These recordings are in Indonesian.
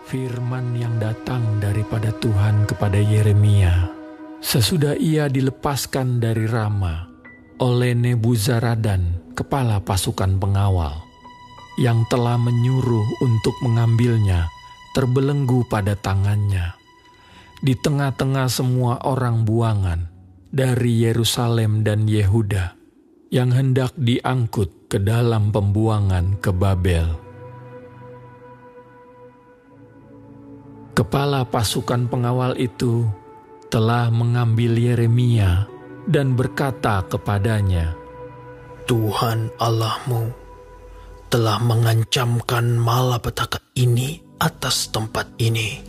Firman yang datang daripada Tuhan kepada Yeremia sesudah ia dilepaskan dari Rama oleh Nebuzaradan, kepala pasukan pengawal, yang telah menyuruh untuk mengambilnya terbelenggu pada tangannya di tengah-tengah semua orang buangan dari Yerusalem dan Yehuda yang hendak diangkut ke dalam pembuangan ke Babel. Kepala pasukan pengawal itu telah mengambil Yeremia dan berkata kepadanya, Tuhan Allahmu telah mengancamkan malapetaka ini atas tempat ini,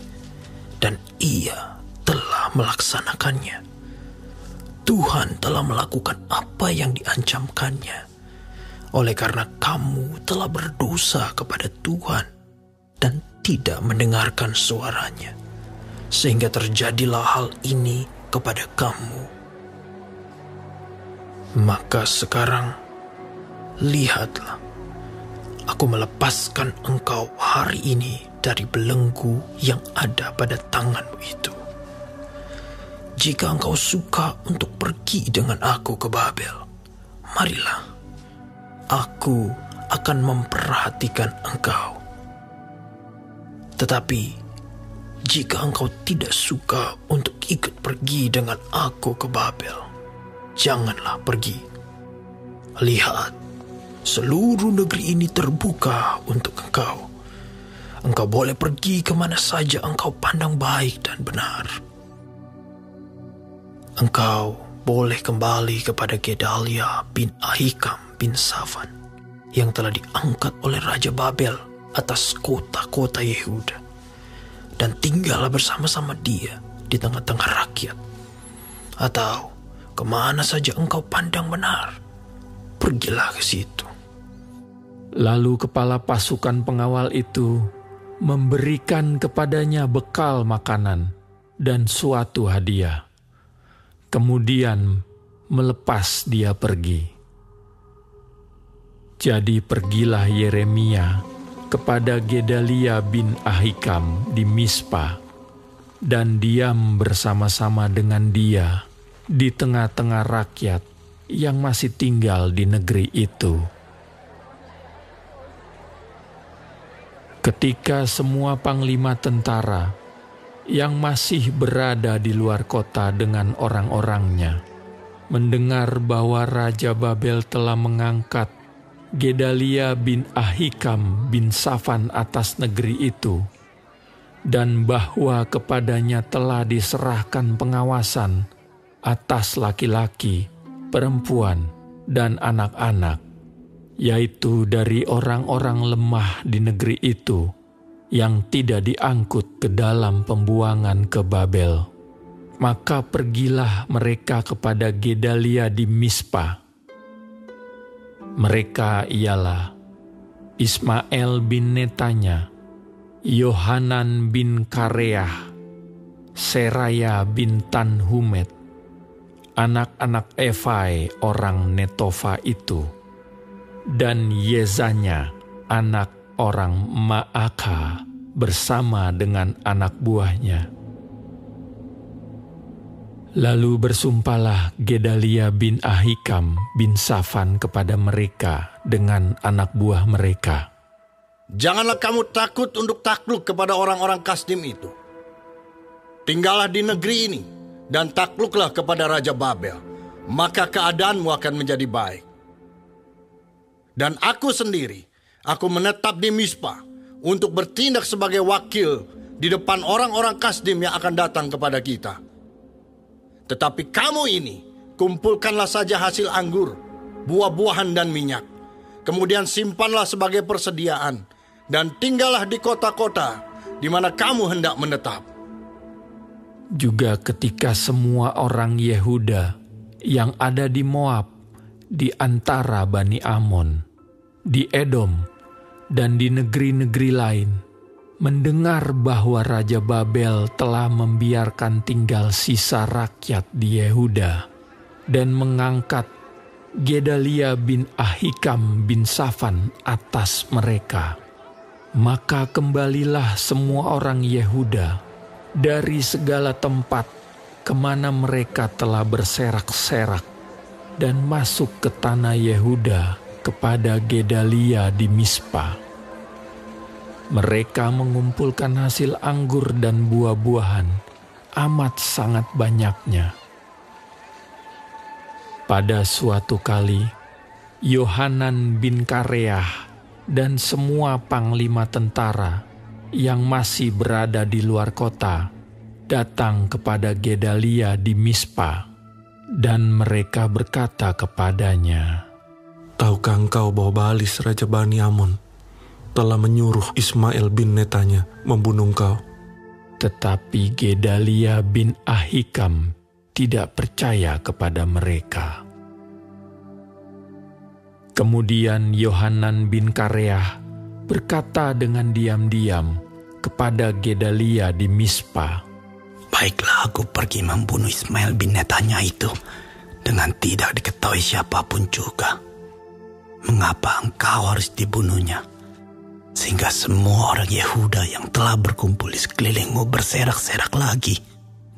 dan ia telah melaksanakannya. Tuhan telah melakukan apa yang diancamkannya, oleh karena kamu telah berdosa kepada Tuhan dan tidak mendengarkan suaranya, sehingga terjadilah hal ini kepada kamu. Maka sekarang, lihatlah, aku melepaskan engkau hari ini dari belenggu yang ada pada tanganmu itu. Jika engkau suka untuk pergi dengan aku ke Babel, marilah, aku akan memperhatikan engkau. Tetapi, jika engkau tidak suka untuk ikut pergi dengan aku ke Babel, janganlah pergi. Lihat, seluruh negeri ini terbuka untuk engkau. Engkau boleh pergi kemana saja engkau pandang baik dan benar. Engkau boleh kembali kepada Gedalia bin Ahikam bin Safan, yang telah diangkat oleh Raja Babel atas kota-kota Yehuda, dan tinggallah bersama-sama dia di tengah-tengah rakyat. Atau kemana saja engkau pandang benar, pergilah ke situ. Lalu kepala pasukan pengawal itu memberikan kepadanya bekal makanan dan suatu hadiah. Kemudian melepas dia pergi. Jadi pergilah Yeremia kepada Gedalia bin Ahikam di Mispa, dan diam bersama-sama dengan dia di tengah-tengah rakyat yang masih tinggal di negeri itu. Ketika semua panglima tentara yang masih berada di luar kota dengan orang-orangnya mendengar bahwa Raja Babel telah mengangkat Gedalia bin Ahikam bin Safan atas negeri itu, dan bahwa kepadanya telah diserahkan pengawasan atas laki-laki, perempuan, dan anak-anak, yaitu dari orang-orang lemah di negeri itu yang tidak diangkut ke dalam pembuangan ke Babel. Maka pergilah mereka kepada Gedalia di Mispa. Mereka ialah Ismael bin Netanya, Yohanan bin Kareah, Seraya bin Tanhumet, anak-anak Efai orang Netofa itu, dan Yezanya, anak orang Maaka, bersama dengan anak buahnya. Lalu bersumpahlah Gedalia bin Ahikam bin Safan kepada mereka dengan anak buah mereka. Janganlah kamu takut untuk takluk kepada orang-orang Kasdim itu. Tinggallah di negeri ini dan takluklah kepada Raja Babel, maka keadaanmu akan menjadi baik. Dan aku sendiri, aku menetap di Mispa untuk bertindak sebagai wakil di depan orang-orang Kasdim yang akan datang kepada kita. Tetapi kamu ini, kumpulkanlah saja hasil anggur, buah-buahan dan minyak. Kemudian simpanlah sebagai persediaan, dan tinggallah di kota-kota di mana kamu hendak menetap. Juga ketika semua orang Yehuda yang ada di Moab, di antara Bani Amon, di Edom, dan di negeri-negeri lain, mendengar bahwa Raja Babel telah membiarkan tinggal sisa rakyat di Yehuda dan mengangkat Gedalia bin Ahikam bin Safan atas mereka, Maka kembalilah semua orang Yehuda dari segala tempat kemana mereka telah berserak-serak dan masuk ke tanah Yehuda kepada Gedalia di Mispa. Mereka mengumpulkan hasil anggur dan buah-buahan amat sangat banyaknya. Pada suatu kali, Yohanan bin Kareah dan semua panglima tentara yang masih berada di luar kota datang kepada Gedalia di Mispa, dan mereka berkata kepadanya, "Tahukah engkau bahwa Baalis Raja Bani Amon telah menyuruh Ismail bin Netanya membunuh engkau?" Tetapi Gedalia bin Ahikam tidak percaya kepada mereka. Kemudian Yohanan bin Kareah berkata dengan diam-diam kepada Gedalia di Mispa, "Baiklah, aku pergi membunuh Ismail bin Netanya itu dengan tidak diketahui siapapun juga. Mengapa engkau harus dibunuhnya? Sehingga semua orang Yehuda yang telah berkumpul di sekelilingmu berserak-serak lagi,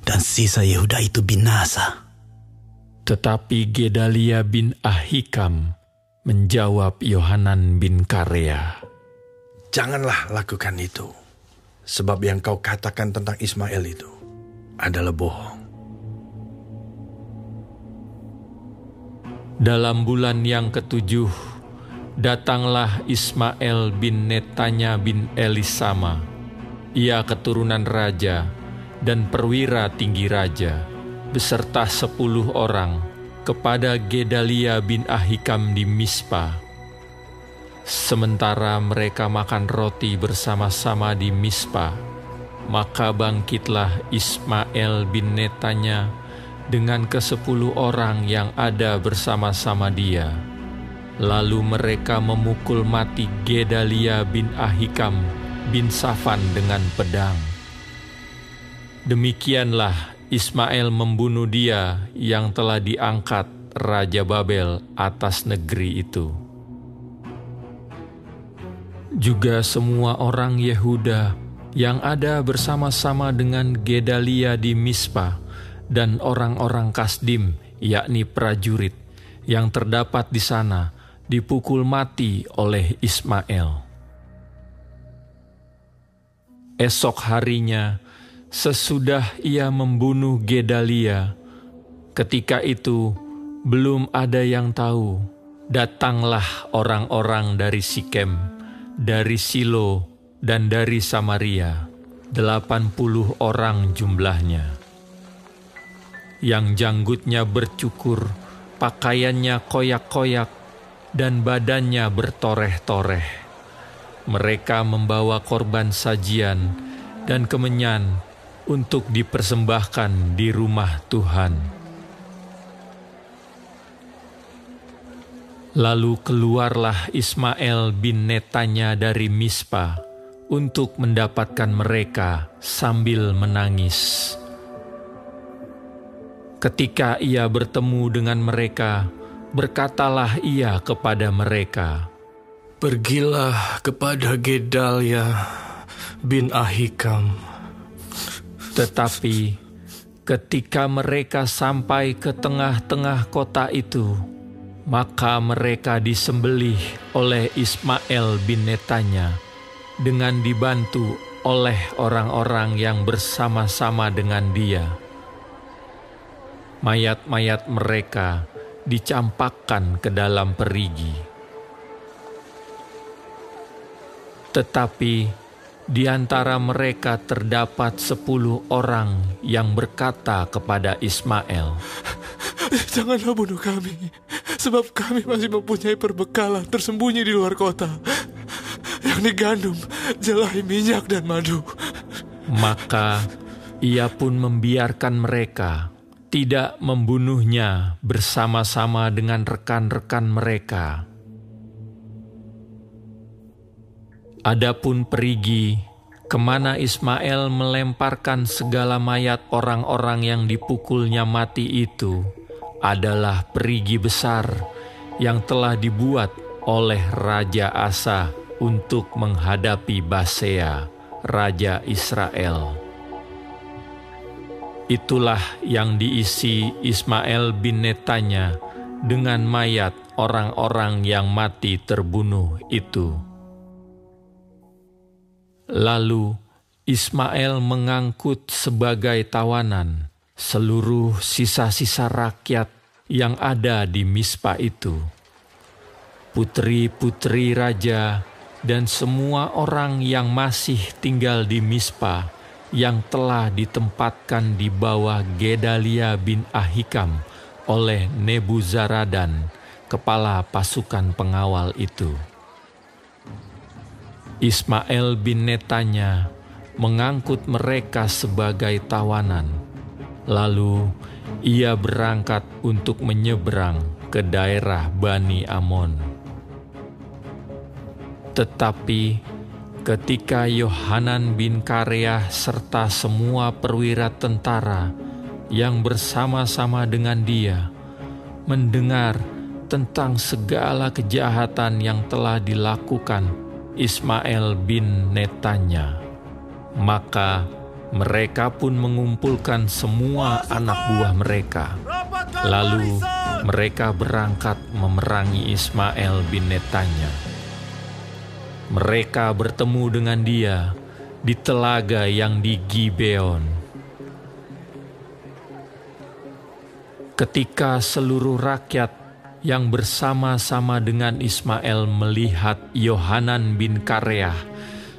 dan sisa Yehuda itu binasa." Tetapi Gedalia bin Ahikam menjawab Yohanan bin Kareah, Janganlah lakukan itu, sebab yang kau katakan tentang Ismail itu adalah bohong. Dalam bulan yang ke-7, datanglah Ismail bin Netanya bin Elisama. Ia keturunan raja dan perwira tinggi raja, beserta 10 orang, kepada Gedalia bin Ahikam di Mispa. Sementara mereka makan roti bersama-sama di Mispa, maka bangkitlah Ismail bin Netanya dengan ke-10 orang yang ada bersama-sama dia. Lalu mereka memukul mati Gedalia bin Ahikam bin Safan dengan pedang. Demikianlah Ismail membunuh dia yang telah diangkat Raja Babel atas negeri itu. Juga semua orang Yehuda yang ada bersama-sama dengan Gedalia di Mispa dan orang-orang Kasdim, yakni prajurit, yang terdapat di sana, dipukul mati oleh Ismail. Esok harinya, sesudah ia membunuh Gedalia, ketika itu belum ada yang tahu, datanglah orang-orang dari Sikem, dari Silo, dan dari Samaria, 80 orang jumlahnya, yang janggutnya bercukur, pakaiannya koyak-koyak, dan badannya bertoreh-toreh. Mereka membawa korban sajian dan kemenyan untuk dipersembahkan di rumah Tuhan. Lalu keluarlah Ismail bin Netanya dari Mispa untuk mendapatkan mereka sambil menangis. Ketika ia bertemu dengan mereka, berkatalah ia kepada mereka, "Pergilah kepada Gedalia bin Ahikam." Tetapi ketika mereka sampai ke tengah-tengah kota itu, maka mereka disembelih oleh Ismail bin Netanya dengan dibantu oleh orang-orang yang bersama-sama dengan dia. Mayat-mayat mereka dicampakkan ke dalam perigi. Tetapi di antara mereka terdapat 10 orang yang berkata kepada Ismail, "Janganlah bunuh kami, sebab kami masih mempunyai perbekalan tersembunyi di luar kota, yakni gandum, jelai, minyak, dan madu." Maka ia pun membiarkan mereka, tidak membunuhnya bersama-sama dengan rekan-rekan mereka. Adapun perigi, kemana Ismail melemparkan segala mayat orang-orang yang dipukulnya mati itu, adalah perigi besar yang telah dibuat oleh Raja Asa untuk menghadapi Basea, Raja Israel. Itulah yang diisi Ismael bin Netanya dengan mayat orang-orang yang mati terbunuh itu. Lalu Ismael mengangkut sebagai tawanan seluruh sisa-sisa rakyat yang ada di Mispa itu, putri-putri raja dan semua orang yang masih tinggal di Mispa yang telah ditempatkan di bawah Gedalia bin Ahikam oleh Nebuzaradan, kepala pasukan pengawal itu. Ismael bin Netanya mengangkut mereka sebagai tawanan, lalu ia berangkat untuk menyeberang ke daerah Bani Amon. Tetapi ketika Yohanan bin Kareah serta semua perwira tentara yang bersama-sama dengan dia mendengar tentang segala kejahatan yang telah dilakukan Ismael bin Netanya, maka mereka pun mengumpulkan semua anak buah mereka. Lalu mereka berangkat memerangi Ismael bin Netanya. Mereka bertemu dengan dia di telaga yang di Gibeon. Ketika seluruh rakyat yang bersama-sama dengan Ismael melihat Yohanan bin Kareah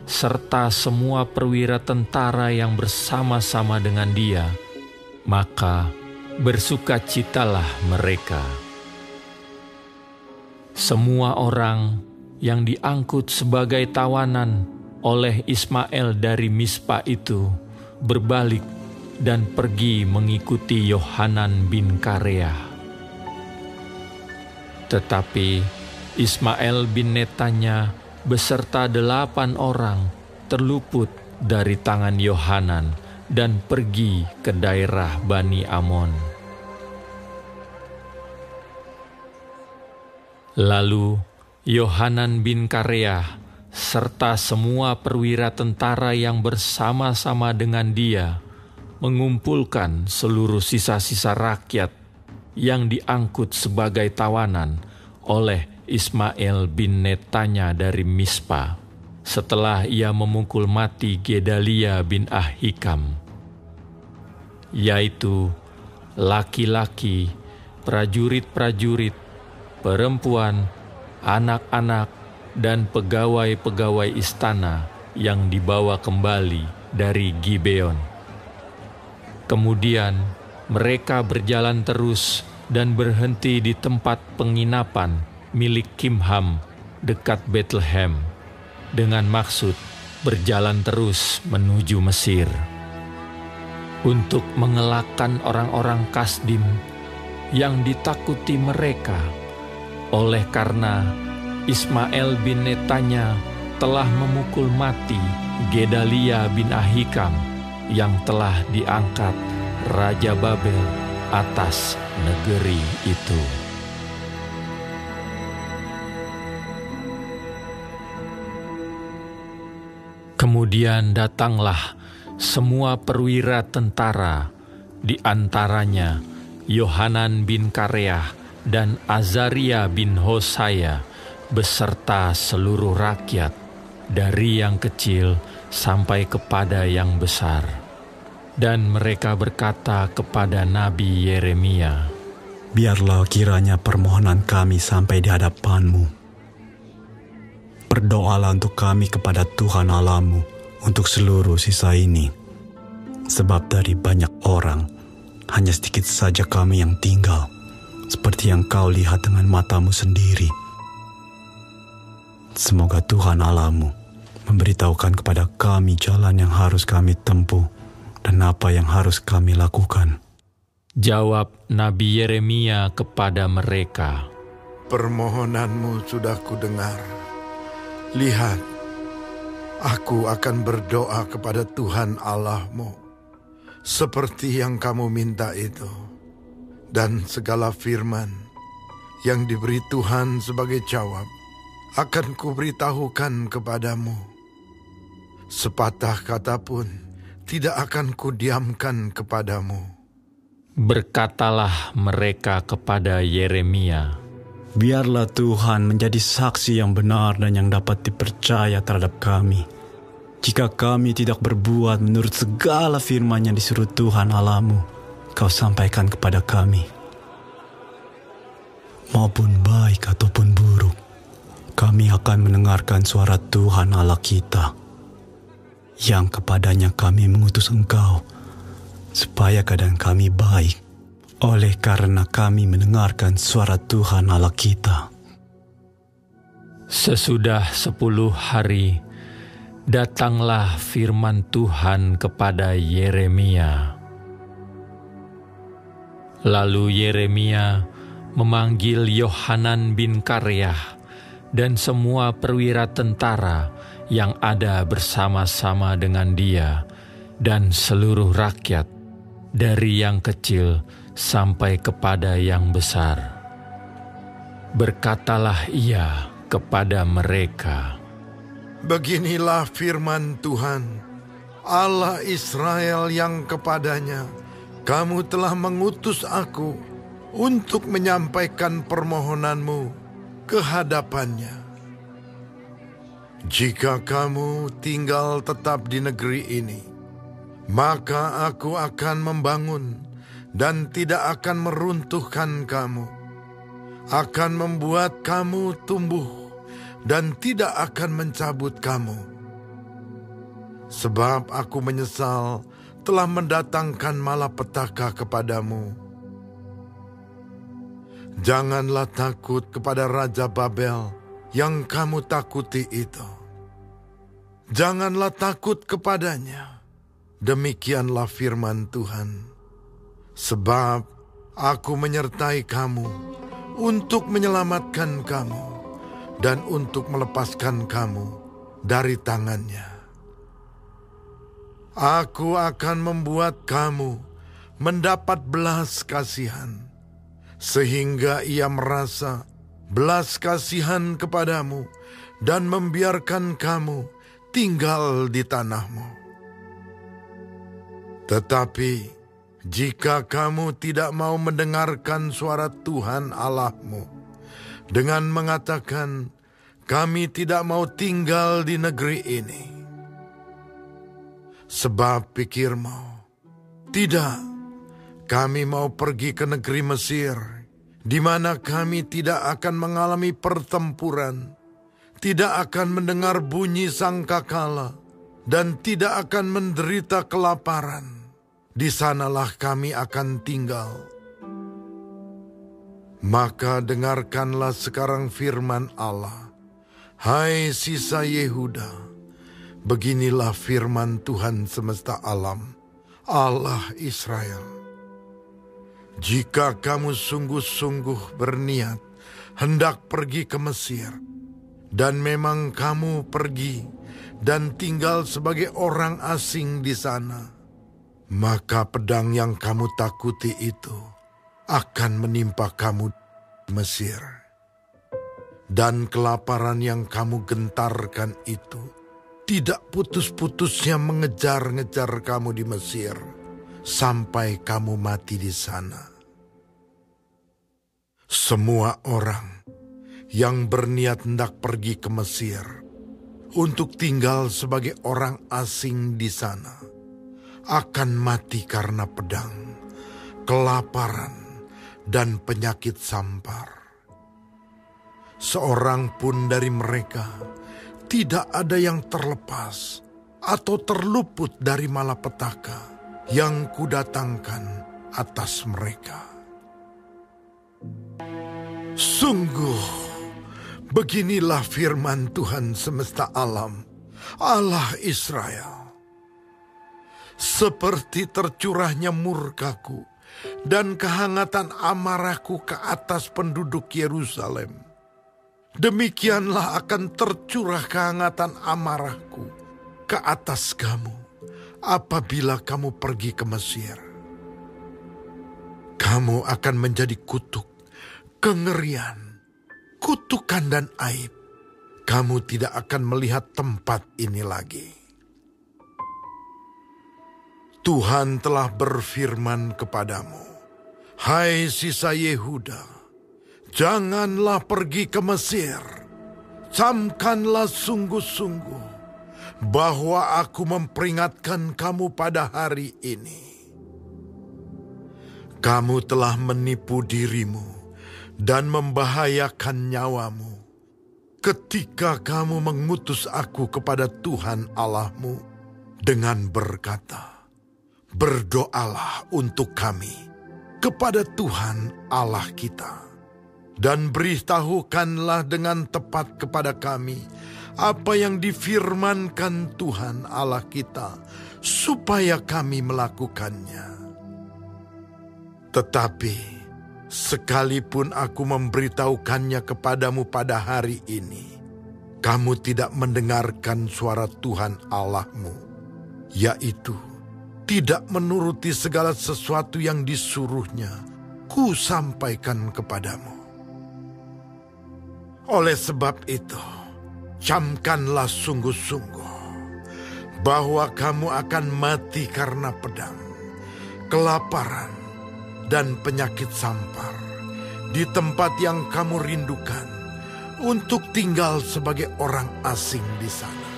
serta semua perwira tentara yang bersama-sama dengan dia, maka bersukacitalah mereka. Semua orang yang diangkut sebagai tawanan oleh Ismael dari Mispa itu berbalik dan pergi mengikuti Yohanan bin Kareah. Tetapi Ismael bin Netanya beserta 8 orang terluput dari tangan Yohanan dan pergi ke daerah Bani Amon. Lalu Yohanan bin Kareah serta semua perwira tentara yang bersama-sama dengan dia mengumpulkan seluruh sisa-sisa rakyat yang diangkut sebagai tawanan oleh Ismael bin Netanya dari Mispa setelah ia memukul mati Gedalia bin Ahikam, yaitu laki-laki, prajurit-prajurit, perempuan, anak-anak, dan pegawai-pegawai istana yang dibawa kembali dari Gibeon. Kemudian mereka berjalan terus dan berhenti di tempat penginapan milik Kimham dekat Bethlehem dengan maksud berjalan terus menuju Mesir untuk mengelakkan orang-orang Kasdim yang ditakuti mereka oleh karena Ismael bin Netanya telah memukul mati Gedalia bin Ahikam yang telah diangkat Raja Babel atas negeri itu. Kemudian datanglah semua perwira tentara, di antaranya Yohanan bin Kareah dan Azaria bin Hosaya, beserta seluruh rakyat, dari yang kecil sampai kepada yang besar. Dan mereka berkata kepada Nabi Yeremia, "Biarlah kiranya permohonan kami sampai di hadapan-Mu. Berdoalah untuk kami kepada Tuhan Allah-Mu untuk seluruh sisa ini. Sebab dari banyak orang, hanya sedikit saja kami yang tinggal, seperti yang Kau lihat dengan matamu sendiri. Semoga Tuhan Allah-Mu memberitahukan kepada kami jalan yang harus kami tempuh dan apa yang harus kami lakukan." Jawab Nabi Yeremia kepada mereka, "Permohonanmu sudah kudengar. Lihat, aku akan berdoa kepada Tuhan Allah-Mu, seperti yang kamu minta itu. Dan segala firman yang diberi Tuhan sebagai jawab akan kuberitahukan kepadamu. Sepatah kata pun tidak akan kudiamkan kepadamu. Berkatalah mereka kepada Yeremia, biarlah Tuhan menjadi saksi yang benar dan yang dapat dipercaya terhadap kami. Jika kami tidak berbuat menurut segala firman yang disuruh Tuhan Allahmu, kau sampaikan kepada kami. Maupun baik ataupun buruk, kami akan mendengarkan suara Tuhan Allah kita, yang kepadanya kami mengutus Engkau, supaya keadaan kami baik, oleh karena kami mendengarkan suara Tuhan Allah kita. Sesudah 10 hari, datanglah firman Tuhan kepada Yeremia. Lalu Yeremia memanggil Yohanan bin Kareah dan semua perwira tentara yang ada bersama-sama dengan dia dan seluruh rakyat, dari yang kecil sampai kepada yang besar. Berkatalah ia kepada mereka, Beginilah firman Tuhan, Allah Israel, yang kepadanya kamu telah mengutus aku untuk menyampaikan permohonanmu ke hadapannya. Jika kamu tinggal tetap di negeri ini, maka aku akan membangun dan tidak akan meruntuhkan kamu, akan membuat kamu tumbuh dan tidak akan mencabut kamu. Sebab aku menyesal telah mendatangkan malapetaka kepadamu. Janganlah takut kepada Raja Babel yang kamu takuti itu. Janganlah takut kepadanya. Demikianlah firman Tuhan. Sebab aku menyertai kamu untuk menyelamatkan kamu dan untuk melepaskan kamu dari tangannya. Aku akan membuat kamu mendapat belas kasihan, sehingga ia merasa belas kasihan kepadamu dan membiarkan kamu tinggal di tanahmu. Tetapi jika kamu tidak mau mendengarkan suara Tuhan Allahmu dengan mengatakan, kami tidak mau tinggal di negeri ini. Sebab pikirmu, tidak, kami mau pergi ke negeri Mesir, di mana kami tidak akan mengalami pertempuran, tidak akan mendengar bunyi sangkakala, dan tidak akan menderita kelaparan. Di sanalah kami akan tinggal. Maka dengarkanlah sekarang firman Allah, hai sisa Yehuda, beginilah firman Tuhan semesta alam, Allah Israel. Jika kamu sungguh-sungguh berniat hendak pergi ke Mesir, dan memang kamu pergi dan tinggal sebagai orang asing di sana, maka pedang yang kamu takuti itu akan menimpa kamu di Mesir. Dan kelaparan yang kamu gentarkan itu tidak putus-putusnya mengejar-ngejar kamu di Mesir sampai kamu mati di sana. Semua orang yang berniat hendak pergi ke Mesir untuk tinggal sebagai orang asing di sana akan mati karena pedang, kelaparan, dan penyakit sampar. Seorang pun dari mereka tidak ada yang terlepas atau terluput dari malapetaka yang kudatangkan atas mereka. Sungguh, beginilah firman Tuhan semesta alam, Allah Israel. Seperti tercurahnya murkaku dan kehangatan amarahku ke atas penduduk Yerusalem, demikianlah akan tercurah kehangatan amarahku ke atas kamu apabila kamu pergi ke Mesir. Kamu akan menjadi kutuk, kengerian, kutukan dan aib kamu tidak akan melihat tempat ini lagi. Tuhan telah berfirman kepadamu, hai sisa Yehuda, janganlah pergi ke Mesir. Camkanlah sungguh-sungguh bahwa aku memperingatkan kamu pada hari ini. Kamu telah menipu dirimu dan membahayakan nyawamu ketika kamu mengutus aku kepada Tuhan Allahmu dengan berkata, berdoalah untuk kami kepada Tuhan Allah kita, dan beritahukanlah dengan tepat kepada kami apa yang difirmankan Tuhan Allah kita, supaya kami melakukannya. Tetapi sekalipun aku memberitahukannya kepadamu pada hari ini, kamu tidak mendengarkan suara Tuhan Allahmu, yaitu tidak menuruti segala sesuatu yang disuruhnya ku sampaikan kepadamu. Oleh sebab itu, camkanlah sungguh-sungguh bahwa kamu akan mati karena pedang, kelaparan, dan penyakit sampar di tempat yang kamu rindukan untuk tinggal sebagai orang asing di sana.